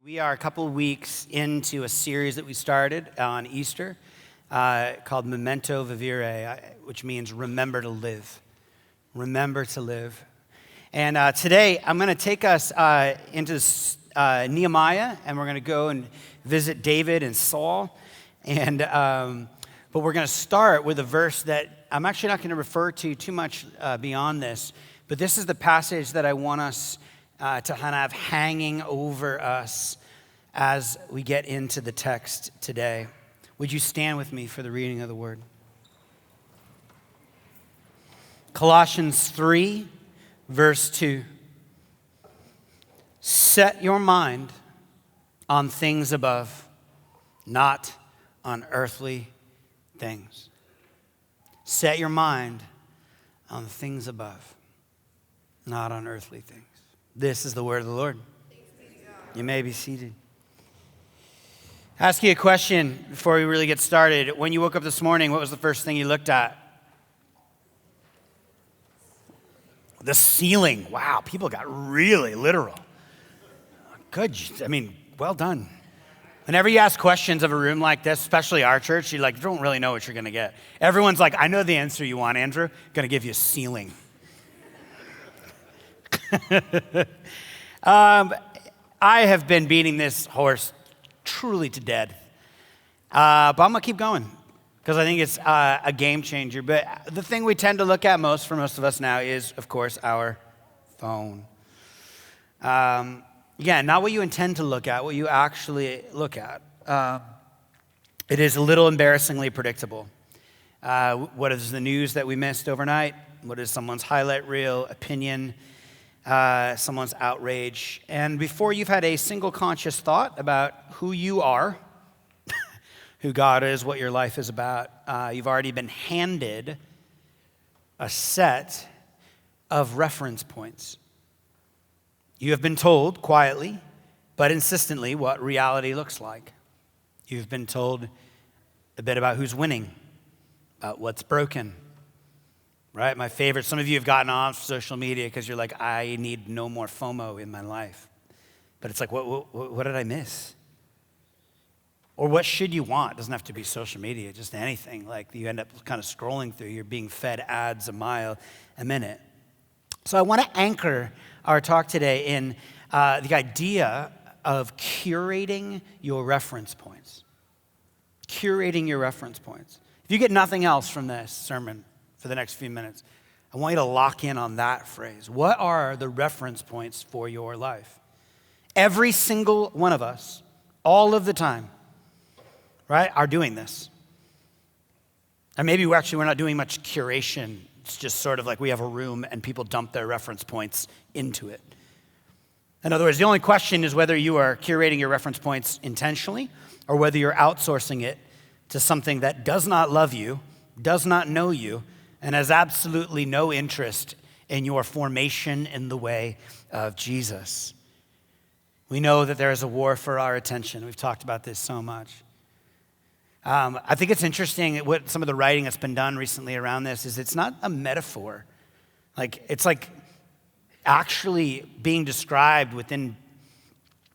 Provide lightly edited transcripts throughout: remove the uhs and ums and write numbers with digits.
We are a couple of weeks into a series that we started on Easter called Memento Vivere, which means remember to live. Remember to live. And today I'm going to take us into Nehemiah, and we're going to go and visit David and Saul. And but we're going to start with a verse that I'm actually not going to refer to too much beyond this. But this is the passage that I want us to kind of have hanging over us as we get into the text today. Would you stand with me for the reading of the word? Colossians 3, verse 2. Set your mind on things above, not on earthly things. Set your mind on things above, not on earthly things. This is the word of the Lord. You may be seated. Ask you a question before we really get started. When you woke up this morning, what was the first thing you looked at? The ceiling. Wow, people got really literal. Good. Well done. Whenever you ask questions of a room like this, especially our church, you don't really know what you're going to get. Everyone's like, I know the answer you want, Andrew. Going to give you a ceiling. I have been beating this horse truly to death. But I'm going to keep going because I think it's a game changer. But the thing we tend to look at most for most of us now is, of course, our phone. Again, not what you intend to look at, what you actually look at. It is a little embarrassingly predictable. What is the news that we missed overnight? What is someone's highlight reel, opinion, someone's outrage? And before you've had a single conscious thought about who you are, who God is, what your life is about, you've already been handed a set of reference points. You have been told quietly, but insistently, what reality looks like. You've been told a bit about who's winning, about what's broken. Right? My favorite, some of you have gotten off social media because you're like, I need no more FOMO in my life. But it's like, what did I miss? Or what should you want? It doesn't have to be social media, just anything. Like you end up kind of scrolling through, you're being fed ads a mile a minute. So I want to anchor our talk today in the idea of curating your reference points. Curating your reference points. If you get nothing else from this sermon for the next few minutes, I want you to lock in on that phrase. What are the reference points for your life? Every single one of us, all of the time, right, are doing this. And maybe we're not doing much curation. It's just sort of like we have a room and people dump their reference points into it. In other words, the only question is whether you are curating your reference points intentionally or whether you're outsourcing it to something that does not love you, does not know you, and has absolutely no interest in your formation in the way of Jesus. We know that there is a war for our attention. We've talked about this so much. I think it's interesting what some of the writing that's been done recently around this is it's not a metaphor. It's like actually being described within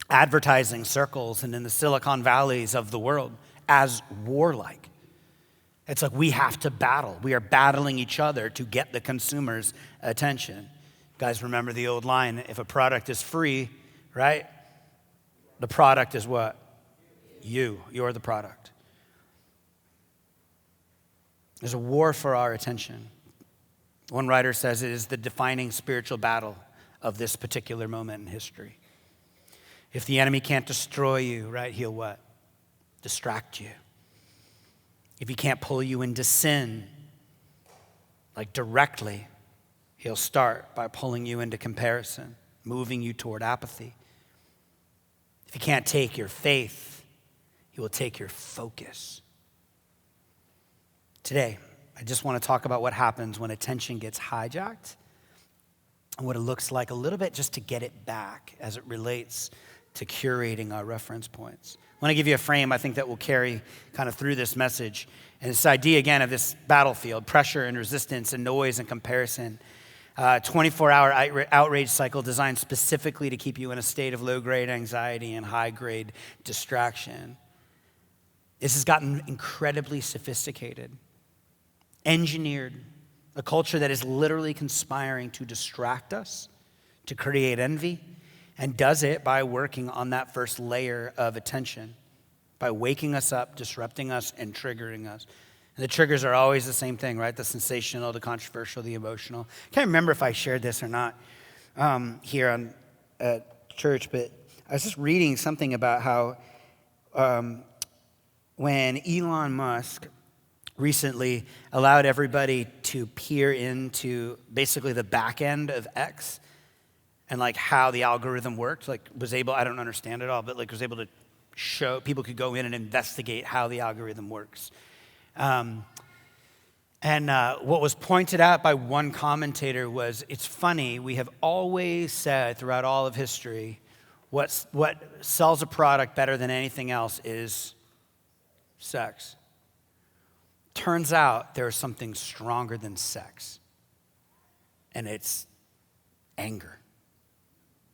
advertising circles and in the Silicon Valleys of the world as warlike. It's like we have to battle. We are battling each other to get the consumer's attention. You guys remember the old line, if a product is free, right? The product is what? You. You're the product. There's a war for our attention. One writer says it is the defining spiritual battle of this particular moment in history. If the enemy can't destroy you, right, he'll what? Distract you. If he can't pull you into sin, directly, he'll start by pulling you into comparison, moving you toward apathy. If he can't take your faith, he will take your focus. Today, I just want to talk about what happens when attention gets hijacked and what it looks like a little bit just to get it back as it relates to curating our reference points. I want to give you a frame I think that will carry kind of through this message. And this idea, again, of this battlefield, pressure and resistance and noise and comparison. 24-hour outrage cycle designed specifically to keep you in a state of low-grade anxiety and high-grade distraction. This has gotten incredibly sophisticated, engineered, a culture that is literally conspiring to distract us, to create envy, and does it by working on that first layer of attention, by waking us up, disrupting us, and triggering us. And the triggers are always the same thing, right? The sensational, the controversial, the emotional. I can't remember if I shared this or not here at church, but I was just reading something about how when Elon Musk recently allowed everybody to peer into basically the back end of X and like how the algorithm worked, like was able, I don't understand it all, but like was able to show, people could go in and investigate how the algorithm works. And what was pointed out by one commentator was, it's funny, we have always said throughout all of history, what sells a product better than anything else is sex. Turns out there is something stronger than sex, and it's anger.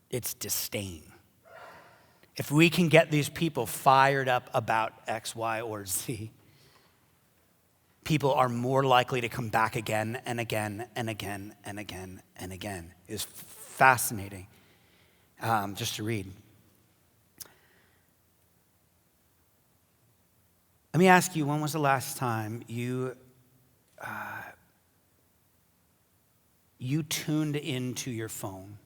It's disdain. If we can get these people fired up about X, Y, or Z, people are more likely to come back again and again and again and again and again. It's fascinating just to read. Let me ask you, when was the last time you tuned into your phone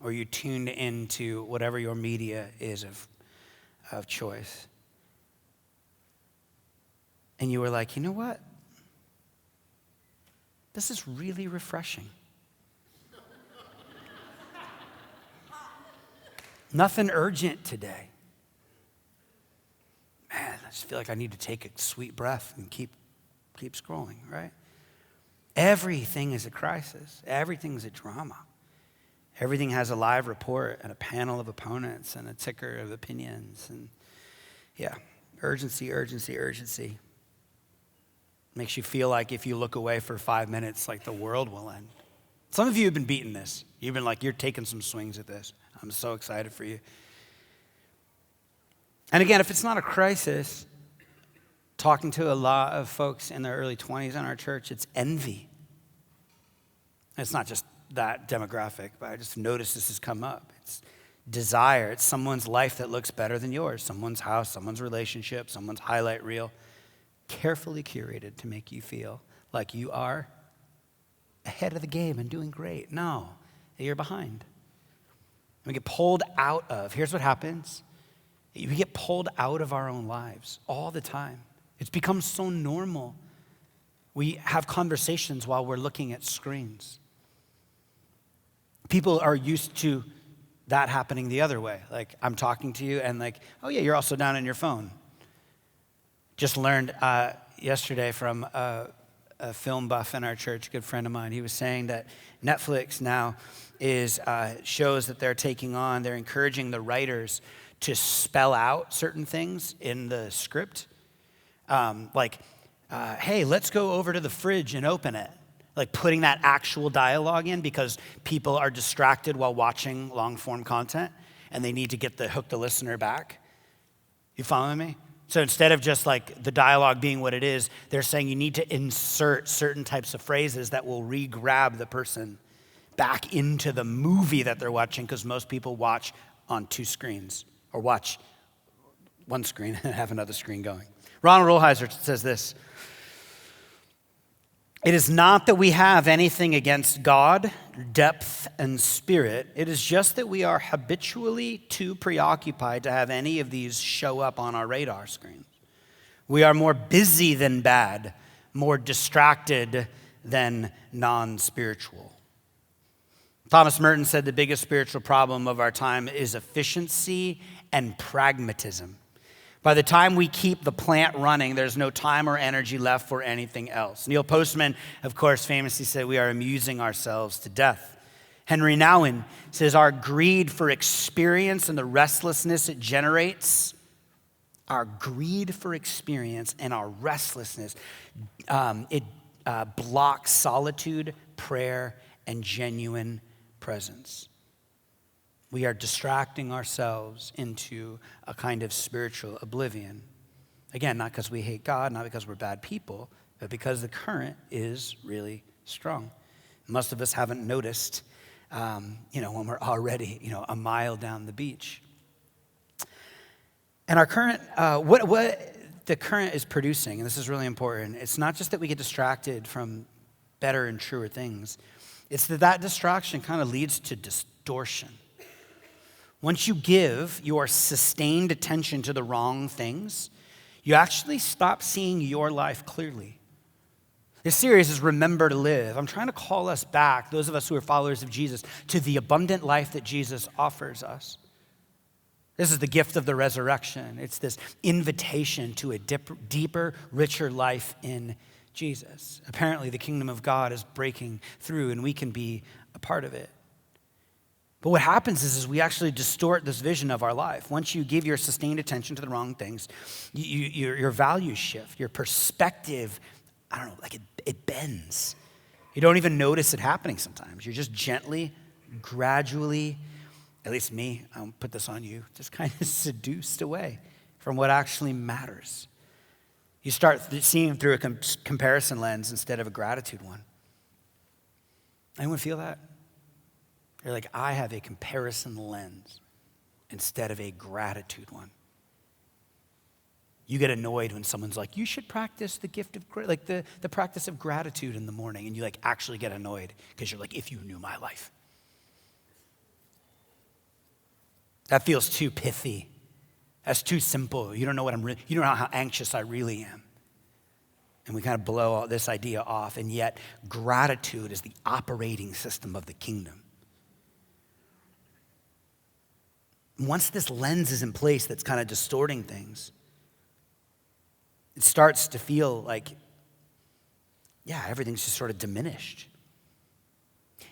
or you tuned into whatever your media is of choice? And you were like, you know what? This is really refreshing. Nothing urgent today. Man, I just feel like I need to take a sweet breath and keep scrolling, right? Everything is a crisis. Everything's a drama. Everything has a live report and a panel of opponents and a ticker of opinions. And yeah, urgency, urgency, urgency. Makes you feel like if you look away for 5 minutes, like the world will end. Some of you have been beating this. You've been like, you're taking some swings at this. I'm so excited for you. And again, if it's not a crisis, talking to a lot of folks in their early 20s in our church, it's envy. It's not just that demographic, but I just noticed this has come up. It's desire. It's someone's life that looks better than yours, someone's house, someone's relationship, someone's highlight reel, carefully curated to make you feel like you are ahead of the game and doing great. No, you're behind. We get pulled out of, here's what happens. We get pulled out of our own lives all the time. It's become so normal. We have conversations while we're looking at screens. People are used to that happening the other way. Like, I'm talking to you and like, oh yeah, you're also down on your phone. Just learned yesterday from a film buff in our church, a good friend of mine. He was saying that Netflix now is shows that they're taking on, they're encouraging the writers to spell out certain things in the script. Hey, let's go over to the fridge and open it. Like putting that actual dialogue in because people are distracted while watching long-form content and they need to hook the listener back. You following me? So instead of just like the dialogue being what it is, they're saying you need to insert certain types of phrases that will re-grab the person back into the movie that they're watching, because most people watch on two screens or watch one screen and have another screen going. Ronald Rolheiser says this: "It is not that we have anything against God, depth, and spirit. It is just that we are habitually too preoccupied to have any of these show up on our radar screens. We are more busy than bad, more distracted than non-spiritual." Thomas Merton said the biggest spiritual problem of our time is efficiency and pragmatism. By the time we keep the plant running, there's no time or energy left for anything else. Neil Postman, of course, famously said we are amusing ourselves to death. Henry Nouwen says our greed for experience and the restlessness it generates, blocks solitude, prayer, and genuine presence. We are distracting ourselves into a kind of spiritual oblivion. Again, not because we hate God, not because we're bad people, but because the current is really strong. Most of us haven't noticed, when we're already, a mile down the beach. And our current, what the current is producing, and this is really important, it's not just that we get distracted from better and truer things. It's that distraction kind of leads to distortion. Once you give your sustained attention to the wrong things, you actually stop seeing your life clearly. This series is Remember to Live. I'm trying to call us back, those of us who are followers of Jesus, to the abundant life that Jesus offers us. This is the gift of the resurrection. It's this invitation to a deeper, richer life in Jesus. Apparently, the kingdom of God is breaking through, and we can be a part of it. But what happens is we actually distort this vision of our life. Once you give your sustained attention to the wrong things, your values shift, your perspective, it bends. You don't even notice it happening sometimes. You're just gently, gradually, at least me, I'll put this on you, just kind of seduced away from what actually matters. You start seeing through a comparison lens instead of a gratitude one. Anyone feel that? You're like, I have a comparison lens instead of a gratitude one. You get annoyed when someone's like, you should practice the gift of, the practice of gratitude in the morning. And you actually get annoyed because you're like, if you knew my life. That feels too pithy. That's too simple. You don't know you don't know how anxious I really am. And we kind of blow all this idea off. And yet gratitude is the operating system of the kingdom. Once this lens is in place that's kind of distorting things, it starts to feel like, everything's just sort of diminished.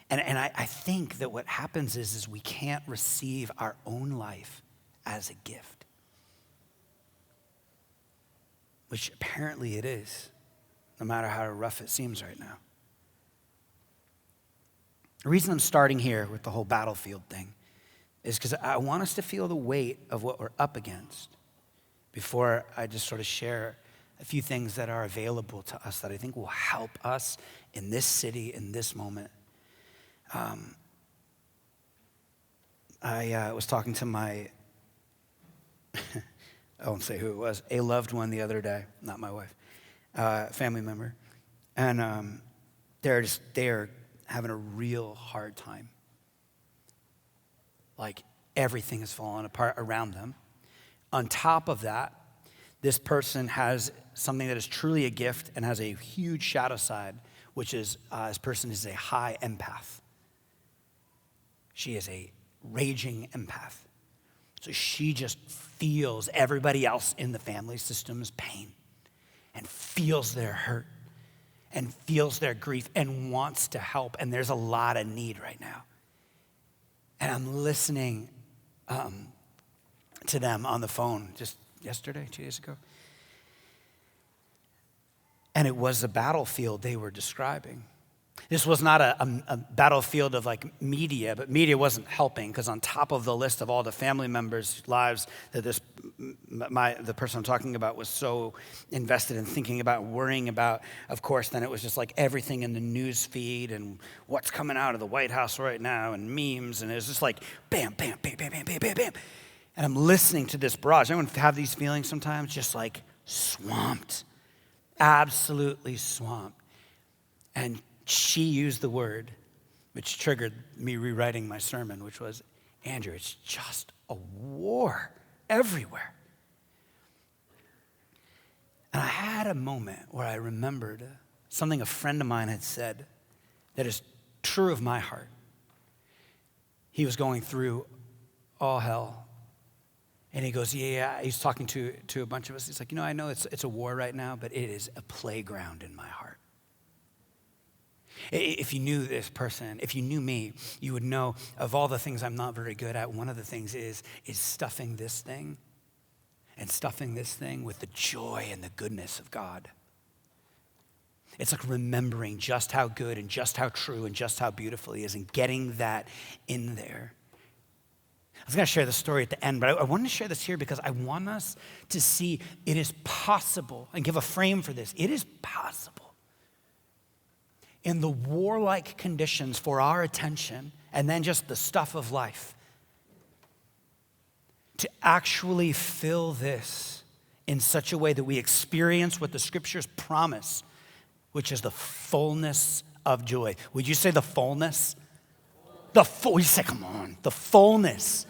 And I think that what happens is we can't receive our own life as a gift, which apparently it is, no matter how rough it seems right now. The reason I'm starting here with the whole battlefield thing is because I want us to feel the weight of what we're up against before I just sort of share a few things that are available to us that I think will help us in this city, in this moment. I was talking to my, I won't say who it was, a loved one the other day, not my wife, family member. And they're having a real hard time. Like everything is falling apart around them. On top of that, this person has something that is truly a gift and has a huge shadow side, which is this person is a high empath. She is a raging empath. So she just feels everybody else in the family system's pain and feels their hurt and feels their grief and wants to help. And there's a lot of need right now. And I'm listening to them on the phone just yesterday, 2 days ago. And it was a battlefield they were describing. This was not a battlefield of media, but media wasn't helping because on top of the list of all the family members' lives that the person I'm talking about was so invested in thinking about, worrying about, of course, then it was just everything in the news feed and what's coming out of the White House right now and memes, and it was just bam, bam, bam, bam, bam, bam, bam, bam. And I'm listening to this barrage. Anyone have these feelings sometimes? Just swamped, absolutely swamped. And she used the word, which triggered me rewriting my sermon, which was, Andrew, it's just a war everywhere. And I had a moment where I remembered something a friend of mine had said that is true of my heart. He was going through all hell. And he goes, he's talking to a bunch of us. He's like, I know it's a war right now, but it is a playground in my heart. If you knew this person, if you knew me, you would know of all the things I'm not very good at, one of the things is stuffing this thing and stuffing this thing with the joy and the goodness of God. It's like remembering just how good and just how true and just how beautiful he is and getting that in there. I was going to share the story at the end, but I wanted to share this here because I want us to see it is possible and give a frame for this. It is possible in the warlike conditions for our attention and then just the stuff of life to actually fill this in such a way that we experience what the scriptures promise, which is the fullness of joy. Would you say the fullness? You say, come on, the fullness.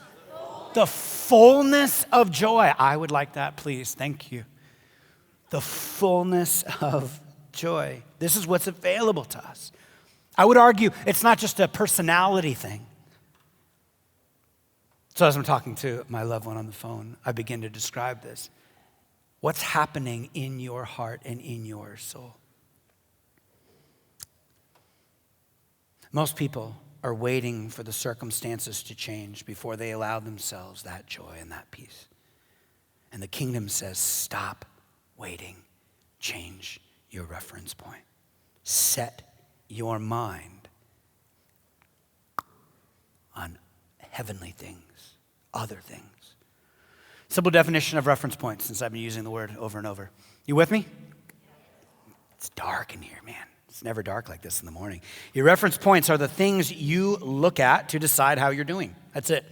The fullness of joy. I would like that, please. Thank you. The fullness of joy. This is what's available to us. I would argue it's not just a personality thing. So as I'm talking to my loved one on the phone, I begin to describe this. What's happening in your heart and in your soul? Most people are waiting for the circumstances to change before they allow themselves that joy and that peace. And the kingdom says, stop waiting. Change your reference point. Set your mind on heavenly things, other things. Simple definition of reference point, since I've been using the word over and over. You with me? It's dark in here, man. It's never dark like this in the morning. Your reference points are the things you look at to decide how you're doing. That's it.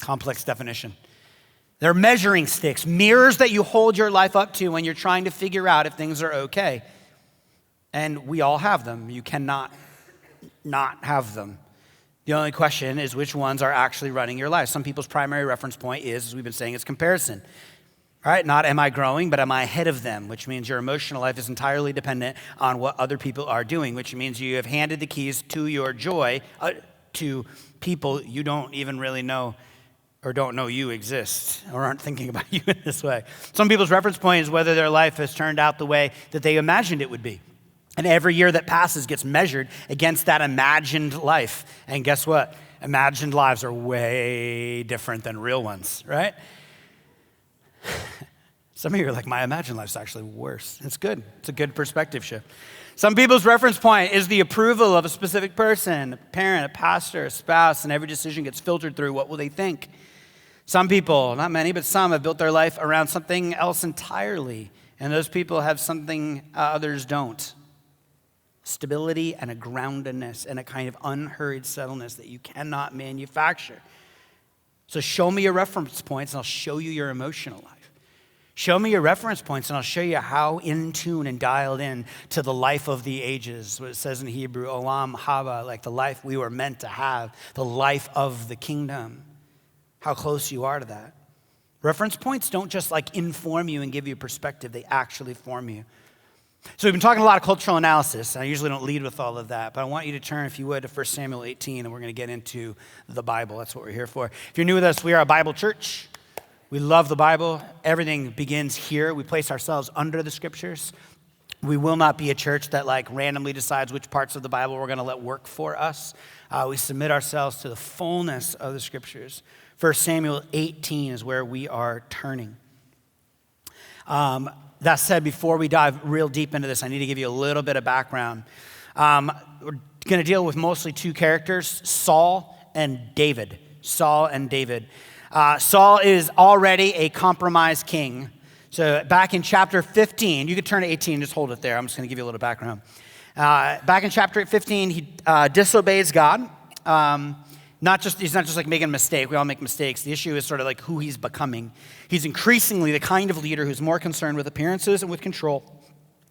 Complex definition. They're measuring sticks, mirrors that you hold your life up to when you're trying to figure out if things are okay. And we all have them. You cannot not have them. The only question is which ones are actually running your life. Some people's primary reference point is, as we've been saying, it's comparison. Right? Not am I growing, but am I ahead of them, which means your emotional life is entirely dependent on what other people are doing, which means you have handed the keys to your joy to people you don't even really know or don't know you exist or aren't thinking about you in this way. Some people's reference point is whether their life has turned out the way that they imagined it would be. And every year that passes gets measured against that imagined life. And guess what? Imagined lives are way different than real ones, right? Some of you are like, my imagined life's actually worse. It's good. It's a good perspective shift. Some people's reference point is the approval of a specific person, a parent, a pastor, a spouse, and every decision gets filtered through what will they think. Some people, not many, but some have built their life around something else entirely. And those people have something others don't. Stability and a groundedness and a kind of unhurried settledness that you cannot manufacture. So show me your reference points and I'll show you your emotional life. Show me your reference points and I'll show you how in tune and dialed in to the life of the ages. What it says in Hebrew, olam haba, like the life we were meant to have, the life of the kingdom. How close you are to that. Reference points don't just like inform you and give you perspective, they actually form you. So we've been talking a lot of cultural analysis. I usually don't lead with all of that, but I want you to turn, if you would, to 1 Samuel 18, and we're going to get into the Bible. That's what we're here for. If you're new with us, we are a Bible church. We love the Bible. Everything begins here. We place ourselves under the scriptures. We will not be a church that like randomly decides which parts of the Bible we're going to let work for us. We submit ourselves to the fullness of the scriptures. 1 Samuel 18 is where we are turning. That said, before we dive real deep into this, I need to give you a little bit of background. We're going to deal with mostly two characters, Saul and David. Saul and David. Saul is already a compromised king. So back in chapter 15, you could turn to 18, just hold it there. I'm just going to give you a little background. Back in chapter 15, he disobeys God. He's not just like making a mistake. We all make mistakes. The issue is sort of like who he's becoming. He's increasingly the kind of leader who's more concerned with appearances and with control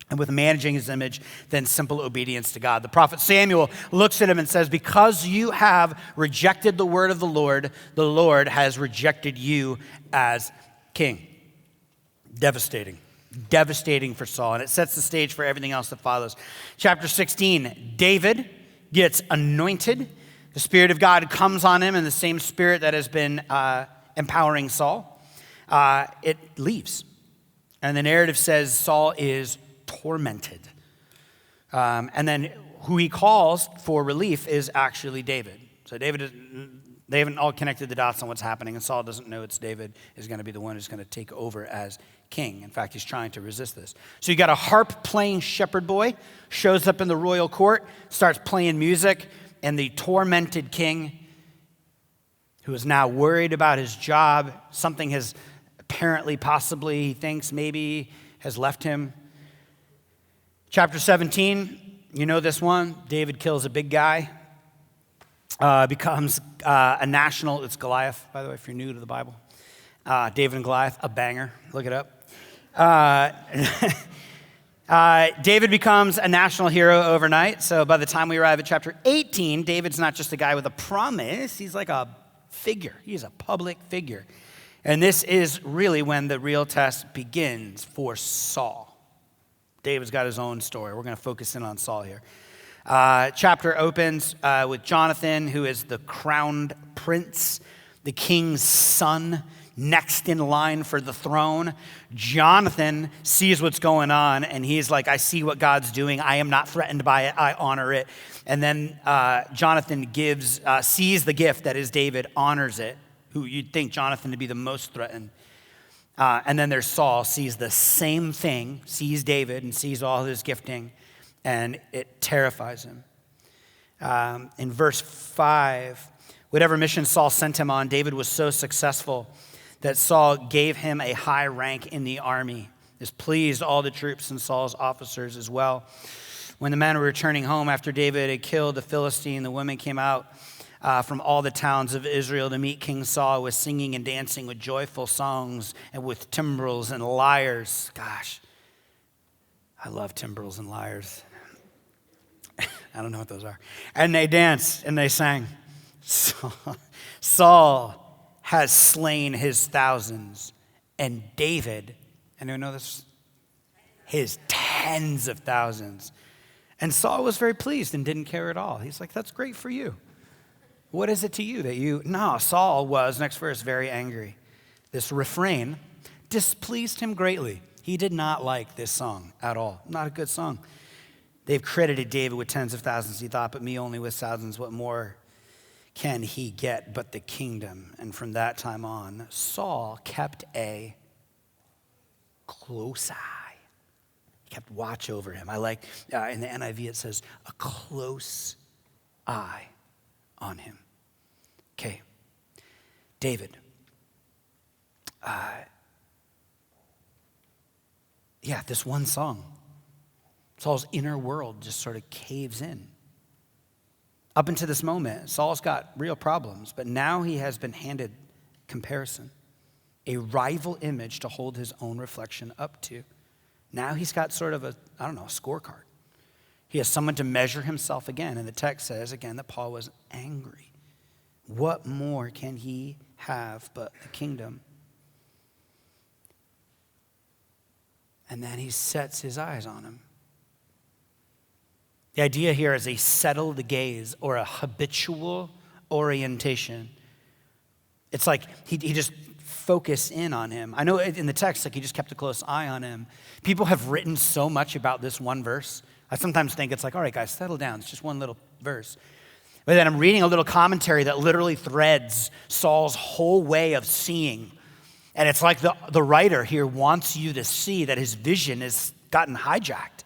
and with managing his image than simple obedience to God. The prophet Samuel looks at him and says, because you have rejected the word of the Lord has rejected you as king. Devastating. Devastating for Saul. And it sets the stage for everything else that follows. Chapter 16, David gets anointed. The Spirit of God comes on him, and the same Spirit that has been empowering Saul, it leaves. And the narrative says Saul is tormented. And then who he calls for relief is actually David. So David They haven't all connected the dots on what's happening, and Saul doesn't know it's David is going to be the one who's going to take over as king. In fact, he's trying to resist this. So you got a harp-playing shepherd boy, shows up in the royal court, starts playing music, and the tormented king, who is now worried about his job, something has apparently, possibly, he thinks maybe has left him. Chapter 17, you know this one. David kills a big guy. Becomes a national, it's Goliath, by the way, if you're new to the Bible. David and Goliath, a banger, look it up. David becomes a national hero overnight, so by the time we arrive at chapter 18, David's not just a guy with a promise, he's like a figure, he's a public figure. And this is really when the real test begins for Saul. David's got his own story, we're going to focus in on Saul here. Chapter opens with Jonathan, who is the crowned prince, the king's son, next in line for the throne. Jonathan sees what's going on, and he's like, I see what God's doing. I am not threatened by it. I honor it. And then Jonathan sees the gift that is David, honors it, who you'd think Jonathan to be the most threatened. And then there's Saul, sees the same thing, sees David and sees all his gifting, and it terrifies him. In verse 5, whatever mission Saul sent him on, David was so successful that Saul gave him a high rank in the army. This pleased all the troops and Saul's officers as well. When the men were returning home after David had killed the Philistine, the women came out from all the towns of Israel to meet King Saul with singing and dancing, with joyful songs and with timbrels and lyres. Gosh, I love timbrels and lyres. I don't know what those are. And they danced and they sang. Saul has slain his thousands, and David, anyone know this? His tens of thousands. And Saul was very pleased and didn't care at all. He's like, that's great for you. What is it to you that you... No, Saul was, next verse, very angry. This refrain displeased him greatly. He did not like this song at all. Not a good song. They've credited David with tens of thousands, he thought, but me only with thousands. What more can he get but the kingdom? And from that time on, Saul kept a close eye. He kept watch over him. I like, in the NIV it says, a close eye on him. Okay, David. This one song. Saul's inner world just sort of caves in. Up until this moment, Saul's got real problems, but now he has been handed comparison, a rival image to hold his own reflection up to. Now he's got sort of a scorecard. He has someone to measure himself again, and the text says again that Paul was angry. What more can he have but the kingdom? And then he sets his eyes on him. The idea here is a settled gaze or a habitual orientation. It's like he just focused in on him. I know in the text, like he just kept a close eye on him. People have written so much about this one verse. I sometimes think it's like, all right, guys, settle down. It's just one little verse. But then I'm reading a little commentary that literally threads Saul's whole way of seeing. And it's like the writer here wants you to see that his vision has gotten hijacked.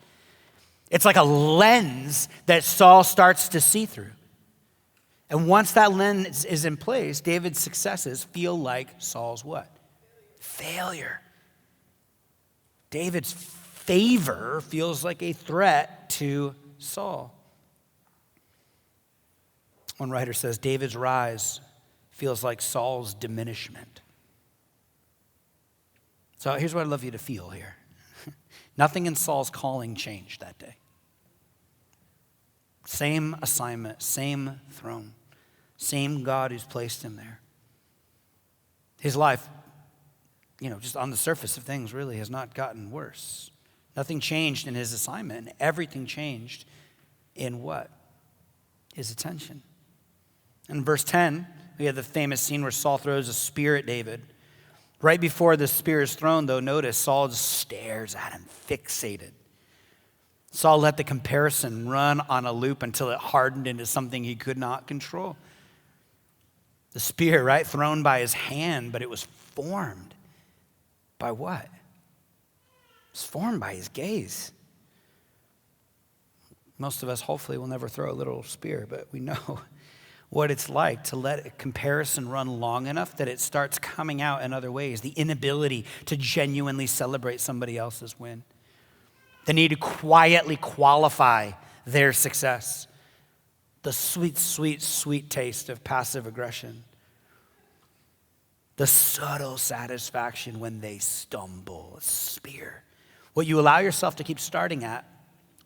It's like a lens that Saul starts to see through. And once that lens is in place, David's successes feel like Saul's what? Failure. David's favor feels like a threat to Saul. One writer says, David's rise feels like Saul's diminishment. So here's what I'd love you to feel here. Nothing in Saul's calling changed that day. Same assignment, same throne, same God who's placed him there. His life, just on the surface of things really has not gotten worse. Nothing changed in his assignment, and everything changed in what? His attention. In verse 10, we have the famous scene where Saul throws a spear at David. Right before the spear is thrown, though, notice Saul just stares at him, fixated. Saul let the comparison run on a loop until it hardened into something he could not control. The spear, right, thrown by his hand, but it was formed by what? It was formed by his gaze. Most of us hopefully will never throw a literal spear, but we know what it's like to let a comparison run long enough that it starts coming out in other ways. The inability to genuinely celebrate somebody else's win. The need to quietly qualify their success. The sweet, sweet, sweet taste of passive aggression. The subtle satisfaction when they stumble. A spear. What you allow yourself to keep starting at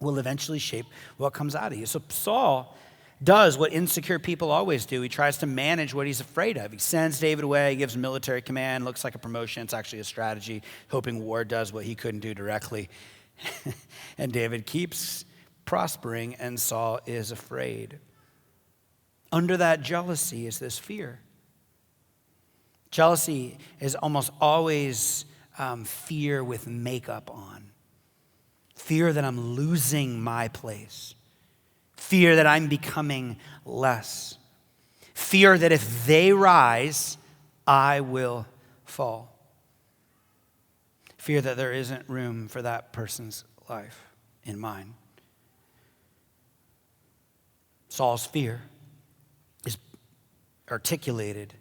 will eventually shape what comes out of you. So Saul does what insecure people always do. He tries to manage what he's afraid of. He sends David away, gives him military command, looks like a promotion. It's actually a strategy, hoping war does what he couldn't do directly. And David keeps prospering, and Saul is afraid. Under that jealousy is this fear. Jealousy is almost always fear with makeup on. Fear that I'm losing my place. Fear that I'm becoming less. Fear that if they rise, I will fall. Fear that there isn't room for that person's life in mine. Saul's fear is articulated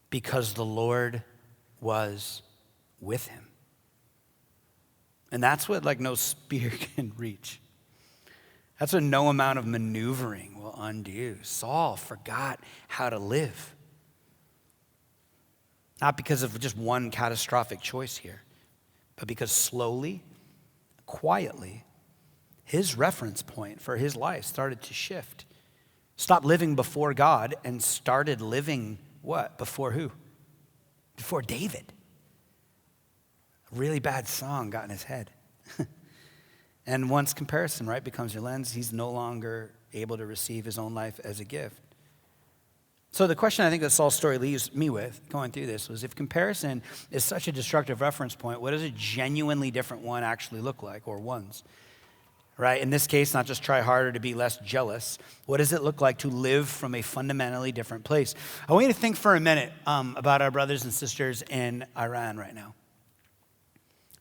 because the Lord was with him. And that's what no spear can reach. That's what no amount of maneuvering will undo. Saul forgot how to live. Not because of just one catastrophic choice here, but because slowly, quietly, his reference point for his life started to shift. Stopped living before God and started living what? Before who? Before David. A really bad song got in his head. And once comparison, right, becomes your lens, he's no longer able to receive his own life as a gift. So the question I think that Saul's story leaves me with, going through this, was if comparison is such a destructive reference point, what does a genuinely different one actually look like, or ones? Right? In this case, not just try harder to be less jealous. What does it look like to live from a fundamentally different place? I want you to think for a minute about our brothers and sisters in Iran right now.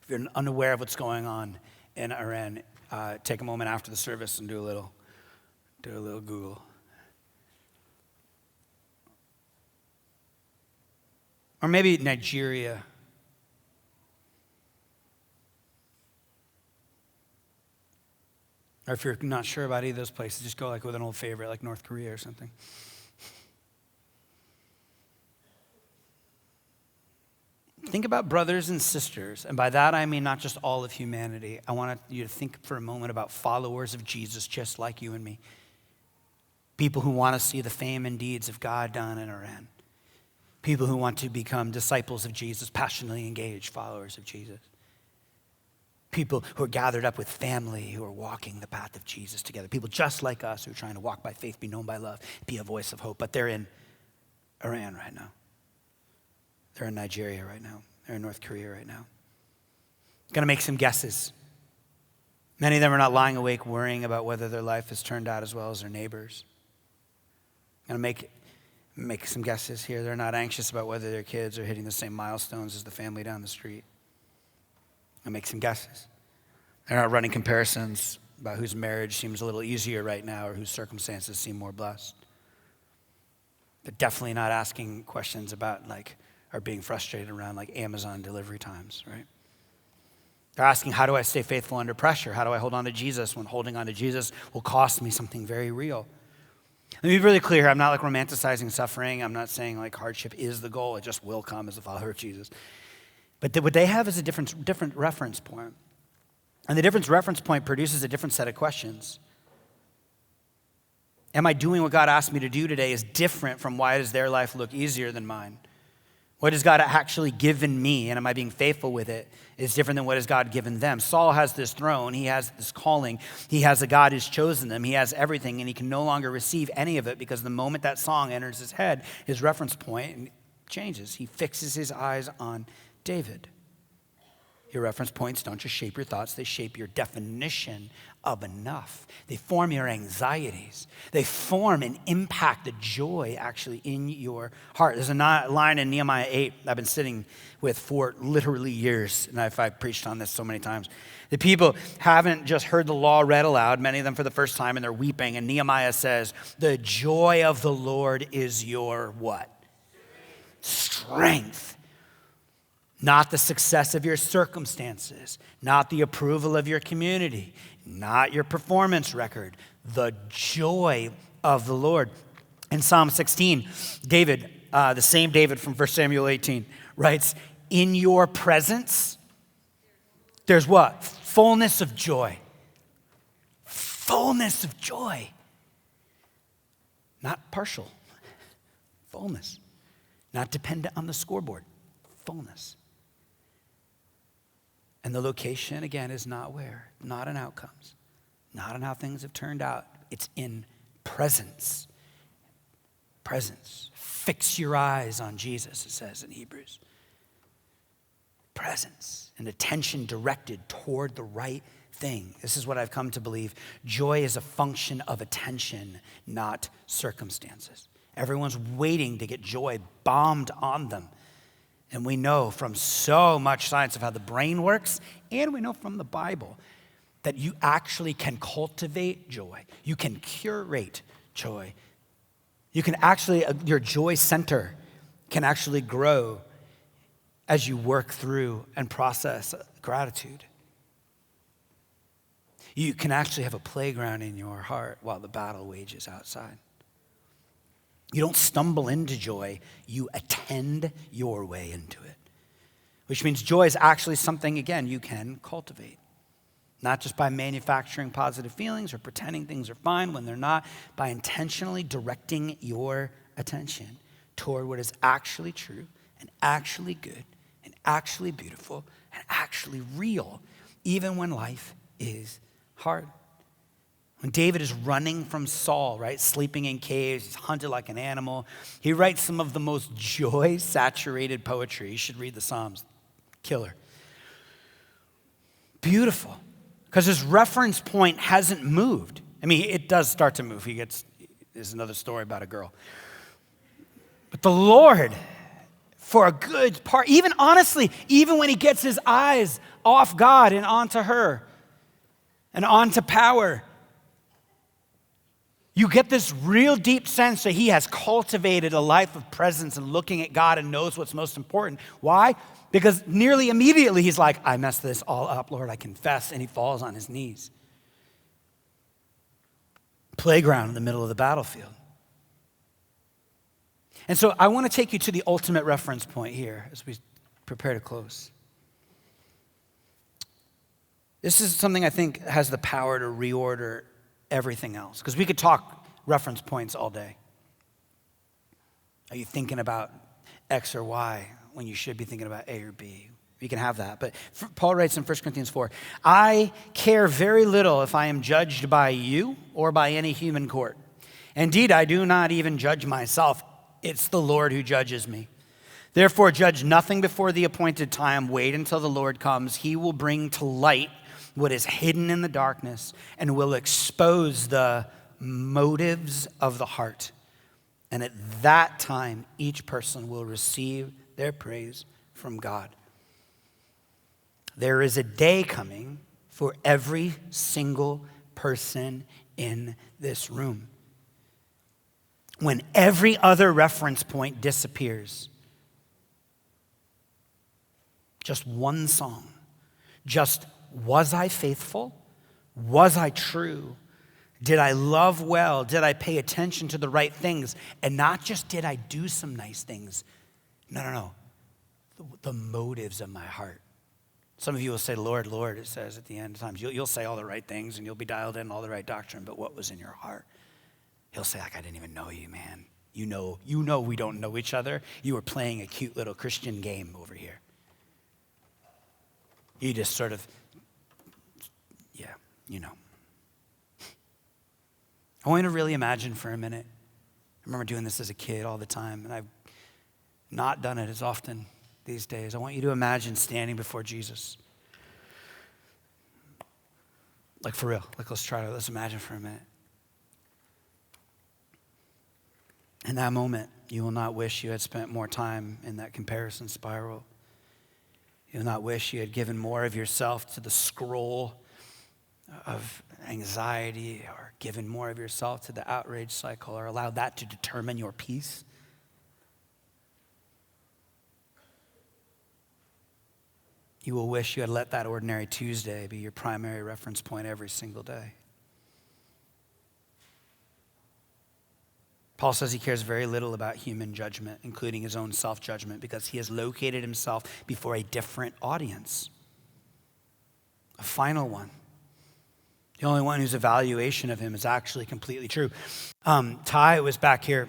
If you're unaware of what's going on in Iran, take a moment after the service and do a little Google. Or maybe Nigeria. Or if you're not sure about either of those places, just go with an old favorite like North Korea or something. Think about brothers and sisters, and by that I mean not just all of humanity. I want you to think for a moment about followers of Jesus just like you and me. People who want to see the fame and deeds of God done in Iran. People who want to become disciples of Jesus, passionately engaged followers of Jesus. People who are gathered up with family, who are walking the path of Jesus together. People just like us who are trying to walk by faith, be known by love, be a voice of hope. But they're in Iran right now. They're in Nigeria right now. They're in North Korea right now. Going to make some guesses. Many of them are not lying awake worrying about whether their life has turned out as well as their neighbors. Going to make some guesses here. They're not anxious about whether their kids are hitting the same milestones as the family down the street. Going to make some guesses. They're not running comparisons about whose marriage seems a little easier right now or whose circumstances seem more blessed. They're definitely not asking questions about or being frustrated around Amazon delivery times, right? They're asking, how do I stay faithful under pressure? How do I hold on to Jesus when holding on to Jesus will cost me something very real? Let me be really clear. I'm not romanticizing suffering. I'm not saying hardship is the goal. It just will come as a follower of Jesus. But what they have is a different reference point. And the different reference point produces a different set of questions. Am I doing what God asked me to do today is different from why does their life look easier than mine? What has God actually given me, and am I being faithful with it, is different than what has God given them. Saul has this throne. He has this calling. He has a God who's chosen them. He has everything, and he can no longer receive any of it because the moment that song enters his head, his reference point changes. He fixes his eyes on David. Your reference points don't just shape your thoughts, they shape your definition of enough. They form your anxieties. They form and impact the joy actually in your heart. There's a line in Nehemiah 8 I've been sitting with for literally years, and I've preached on this so many times. The people haven't just heard the law read aloud, many of them for the first time, and they're weeping. And Nehemiah says, the joy of the Lord is your what? Strength. Not the success of your circumstances, not the approval of your community, not your performance record, the joy of the Lord. In Psalm 16, David, the same David from 1 Samuel 18, writes, in your presence, there's what? Fullness of joy. Fullness of joy. Not partial. Fullness. Not dependent on the scoreboard. Fullness. And the location, again, is not where, not in outcomes, not in how things have turned out. It's in presence. Presence. Fix your eyes on Jesus, it says in Hebrews. Presence and attention directed toward the right thing. This is what I've come to believe. Joy is a function of attention, not circumstances. Everyone's waiting to get joy bombed on them. And we know from so much science of how the brain works, and we know from the Bible, that you actually can cultivate joy. You can curate joy. You can actually, your joy center can actually grow as you work through and process gratitude. You can actually have a playground in your heart while the battle wages outside. You don't stumble into joy, you attend your way into it. Which means joy is actually something, again, you can cultivate. Not just by manufacturing positive feelings or pretending things are fine when they're not, by intentionally directing your attention toward what is actually true and actually good and actually beautiful and actually real, even when life is hard. When David is running from Saul, right, sleeping in caves, he's hunted like an animal, he writes some of the most joy-saturated poetry. You should read the Psalms. Killer. Beautiful. Because his reference point hasn't moved. I mean, it does start to move. There's another story about a girl. But the Lord, for a good part, even honestly, even when he gets his eyes off God and onto her and onto power, you get this real deep sense that he has cultivated a life of presence and looking at God and knows what's most important. Why? Because nearly immediately he's like, I messed this all up, Lord, I confess, and he falls on his knees. Playground in the middle of the battlefield. And so I want to take you to the ultimate reference point here as we prepare to close. This is something I think has the power to reorder everything else. Because we could talk reference points all day. Are you thinking about X or Y when you should be thinking about A or B? You can have that. But Paul writes in 1 Corinthians 4, I care very little if I am judged by you or by any human court. Indeed, I do not even judge myself. It's the Lord who judges me. Therefore, judge nothing before the appointed time. Wait until the Lord comes. He will bring to light what is hidden in the darkness and will expose the motives of the heart. And at that time, each person will receive their praise from God. There is a day coming for every single person in this room when every other reference point disappears. Just one song, just was I faithful? Was I true? Did I love well? Did I pay attention to the right things? And not just did I do some nice things. No. The motives of my heart. Some of you will say, Lord, Lord, it says at the end of times. You'll say all the right things and you'll be dialed in all the right doctrine, but what was in your heart? He'll say, like, I didn't even know you, man. You know we don't know each other. You were playing a cute little Christian game over here. You just sort of, yeah, you know. I want you to really imagine for a minute. I remember doing this as a kid all the time, and I've not done it as often these days. I want you to imagine standing before Jesus. Like for real, like let's imagine for a minute. In that moment, you will not wish you had spent more time in that comparison spiral. You will not wish you had given more of yourself to the scroll of anxiety, or given more of yourself to the outrage cycle, or allowed that to determine your peace. You will wish you had let that ordinary Tuesday be your primary reference point every single day. Paul says he cares very little about human judgment, including his own self-judgment, because he has located himself before a different audience, a final one. The only one whose evaluation of him is actually completely true. Ty was back here.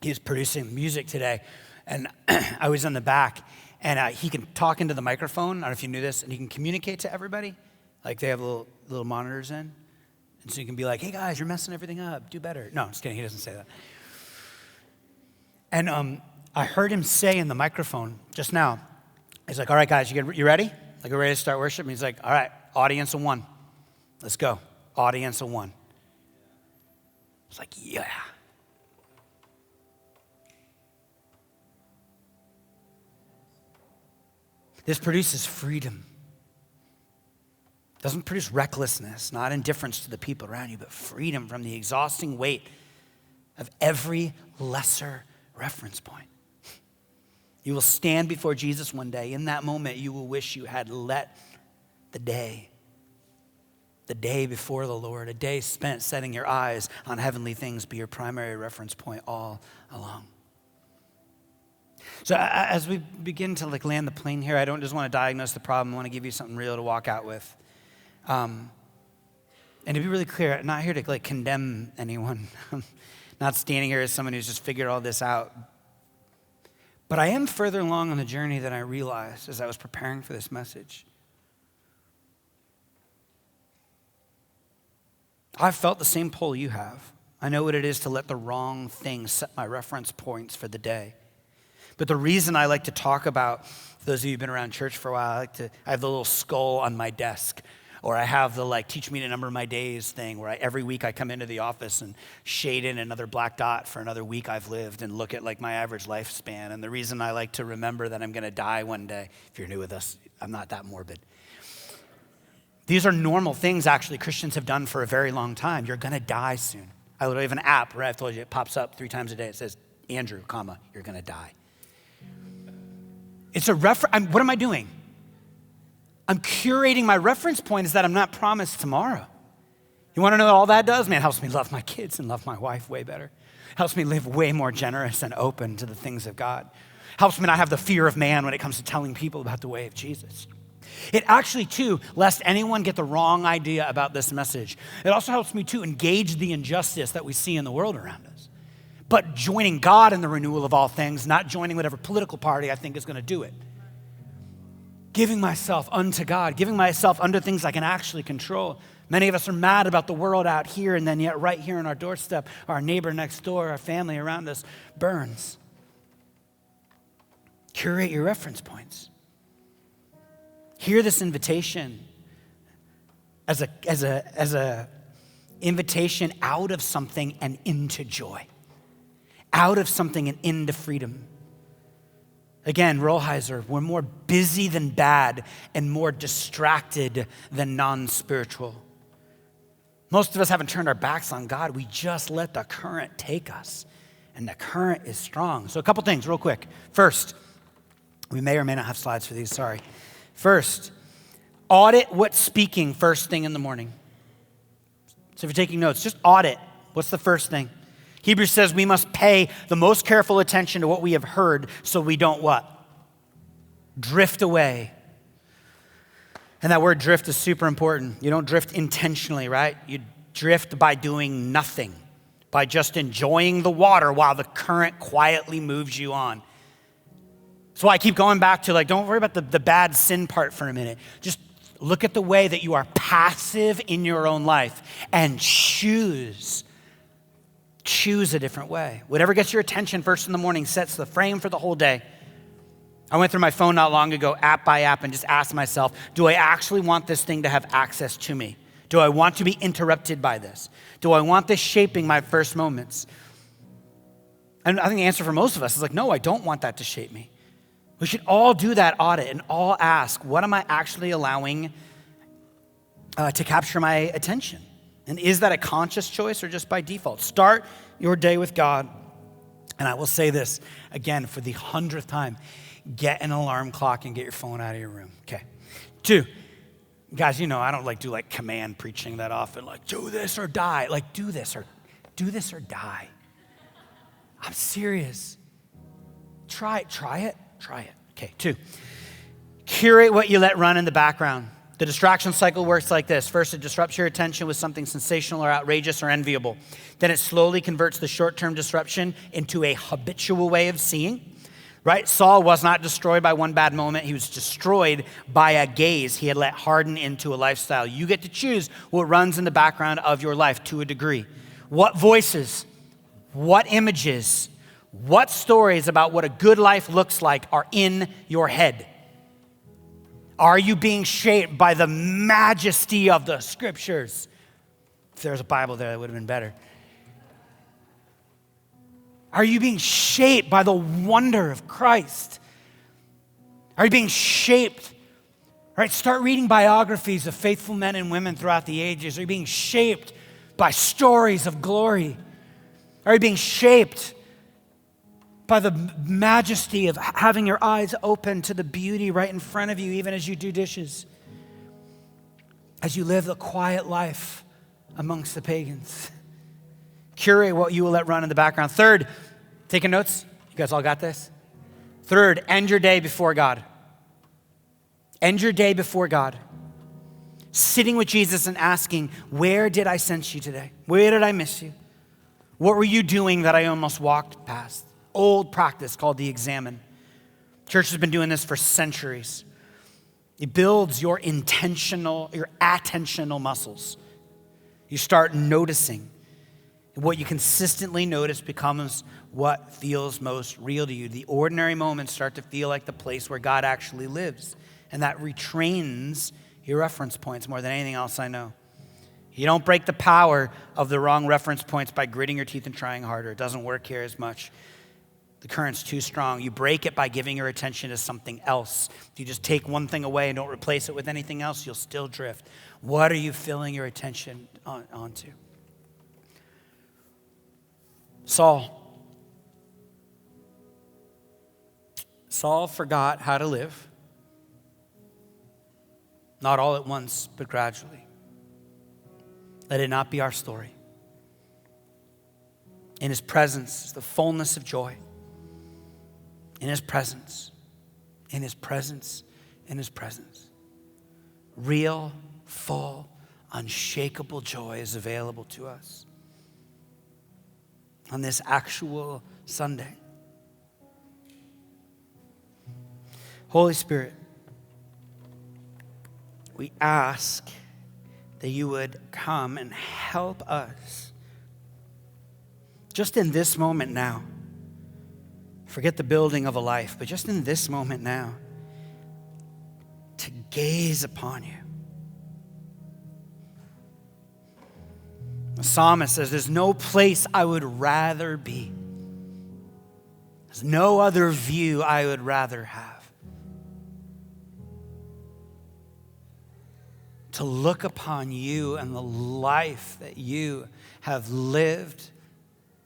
He was producing music today, and I was in the back. And he can talk into the microphone. I don't know if you knew this. And he can communicate to everybody. Like they have little monitors in. And so you can be like, hey guys, you're messing everything up. Do better. No, I'm just kidding. He doesn't say that. And I heard him say in the microphone just now, he's like, all right guys, you ready? Like we're ready to start worship? And he's like, all right, audience of one. Let's go. Audience of one. It's like, yeah. This produces freedom. It doesn't produce recklessness, not indifference to the people around you, but freedom from the exhausting weight of every lesser reference point. You will stand before Jesus one day. In that moment, you will wish you had let the day before the Lord, a day spent setting your eyes on heavenly things, be your primary reference point all along. So as we begin to land the plane here, I don't just want to diagnose the problem. I want to give you something real to walk out with. And to be really clear, I'm not here to condemn anyone. I'm not standing here as someone who's just figured all this out. But I am further along on the journey than I realized as I was preparing for this message. I've felt the same pull you have. I know what it is to let the wrong things set my reference points for the day. But the reason I like to talk about, for those of you who've been around church for a while, I have the little skull on my desk, or I have the teach me to number my days thing, where every week I come into the office and shade in another black dot for another week I've lived and look at my average lifespan. And the reason I like to remember that I'm going to die one day, if you're new with us, I'm not that morbid. These are normal things actually Christians have done for a very long time. You're going to die soon. I literally have an app where I've told you it pops up 3 times a day. It says, Andrew, you're going to die. It's a what am I doing? I'm curating my reference point is that I'm not promised tomorrow. You want to know what all that does? Man, it helps me love my kids and love my wife way better. Helps me live way more generous and open to the things of God. Helps me not have the fear of man when it comes to telling people about the way of Jesus. It actually, too, lest anyone get the wrong idea about this message, it also helps me to engage the injustice that we see in the world around us. But joining God in the renewal of all things, not joining whatever political party I think is going to do it. Giving myself unto God, giving myself unto things I can actually control. Many of us are mad about the world out here, and then yet right here on our doorstep, our neighbor next door, our family around us burns. Curate your reference points. Hear this invitation as a invitation out of something and into joy. Out of something and into freedom. Again, Rollheiser, we're more busy than bad and more distracted than non-spiritual. Most of us haven't turned our backs on God. We just let the current take us. And the current is strong. So a couple things real quick. First, we may or may not have slides for these, sorry. First, audit what's speaking first thing in the morning. So if you're taking notes, just audit. What's the first thing? Hebrews says we must pay the most careful attention to what we have heard so we don't what? Drift away. And that word drift is super important. You don't drift intentionally, right? You drift by doing nothing, by just enjoying the water while the current quietly moves you on. That's why I keep going back to don't worry about the bad sin part for a minute. Just look at the way that you are passive in your own life and choose a different way. Whatever gets your attention first in the morning sets the frame for the whole day. I went through my phone not long ago, app by app, and just asked myself, do I actually want this thing to have access to me? Do I want to be interrupted by this? Do I want this shaping my first moments? And I think the answer for most of us is like, no, I don't want that to shape me. We should all do that audit and all ask, what am I actually allowing to capture my attention? And is that a conscious choice or just by default? Start your day with God. And I will say this again for the 100th time, get an alarm clock and get your phone out of your room. Okay. 2, guys, you know, I don't do command preaching that often, do this or die. Do this or die. I'm serious. Try it. Okay, 2, curate what you let run in the background. The distraction cycle works like this. First, it disrupts your attention with something sensational or outrageous or enviable. Then it slowly converts the short-term disruption into a habitual way of seeing, right? Saul was not destroyed by one bad moment. He was destroyed by a gaze he had let harden into a lifestyle. You get to choose what runs in the background of your life to a degree. What voices, what images, what stories about what a good life looks like are in your head? Are you being shaped by the majesty of the scriptures? If there was a Bible there, that would have been better. Are you being shaped by the wonder of Christ? Are you being shaped? Right? Start reading biographies of faithful men and women throughout the ages. Are you being shaped by stories of glory? Are you being shaped by the majesty of having your eyes open to the beauty right in front of you, even as you do dishes, as you live the quiet life amongst the pagans? Curate what you will let run in the background. 3rd, taking notes? You guys all got this? 3rd, end your day before God. End your day before God. Sitting with Jesus and asking, where did I sense you today? Where did I miss you? What were you doing that I almost walked past? Old practice called the examine. Church has been doing this for centuries. It builds your attentional muscles. You start noticing. What you consistently notice becomes what feels most real to you. The ordinary moments start to feel like the place where God actually lives. And that retrains your reference points more than anything else I know. You don't break the power of the wrong reference points by gritting your teeth and trying harder. It doesn't work here as much. The current's too strong. You break it by giving your attention to something else. If you just take one thing away and don't replace it with anything else, you'll still drift. What are you filling your attention onto? Saul forgot how to live. Not all at once, but gradually. Let it not be our story. In his presence is the fullness of joy. In his presence, in his presence, in his presence. Real, full, unshakable joy is available to us on this actual Sunday. Holy Spirit, we ask that you would come and help us just in this moment now. Forget the building of a life, but just in this moment now, to gaze upon you. The psalmist says, there's no place I would rather be. There's no other view I would rather have. To look upon you and the life that you have lived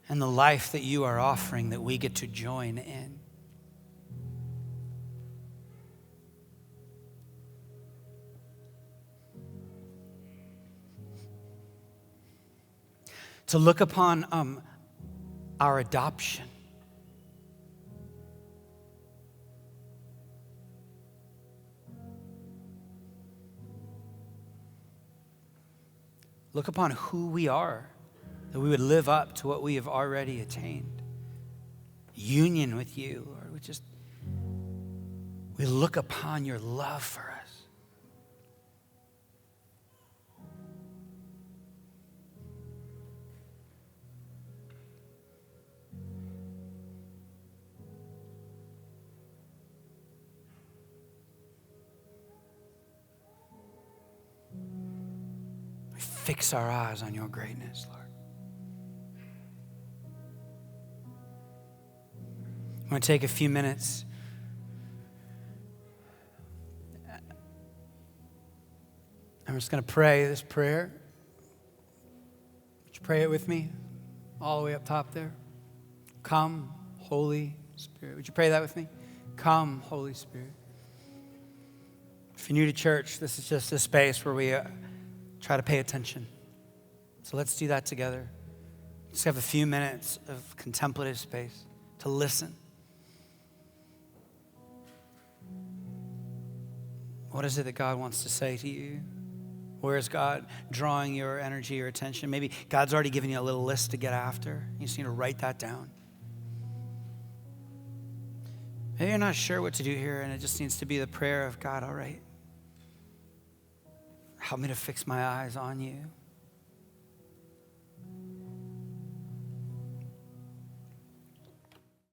and the life that you are offering that we get to join in. To look upon our adoption. Look upon who we are, that we would live up to what we have already attained. Union with you, Lord. We look upon your love for us. We fix our eyes on your greatness, Lord. I'm going to take a few minutes. I'm just going to pray this prayer. Would you pray it with me? All the way up top there. Come, Holy Spirit. Would you pray that with me? Come, Holy Spirit. If you're new to church, this is just a space where we try to pay attention. So let's do that together. Just have a few minutes of contemplative space to listen. What is it that God wants to say to you? Where is God drawing your energy, your attention? Maybe God's already given you a little list to get after. You just need to write that down. Maybe you're not sure what to do here, and it just needs to be the prayer of God, all right, help me to fix my eyes on you.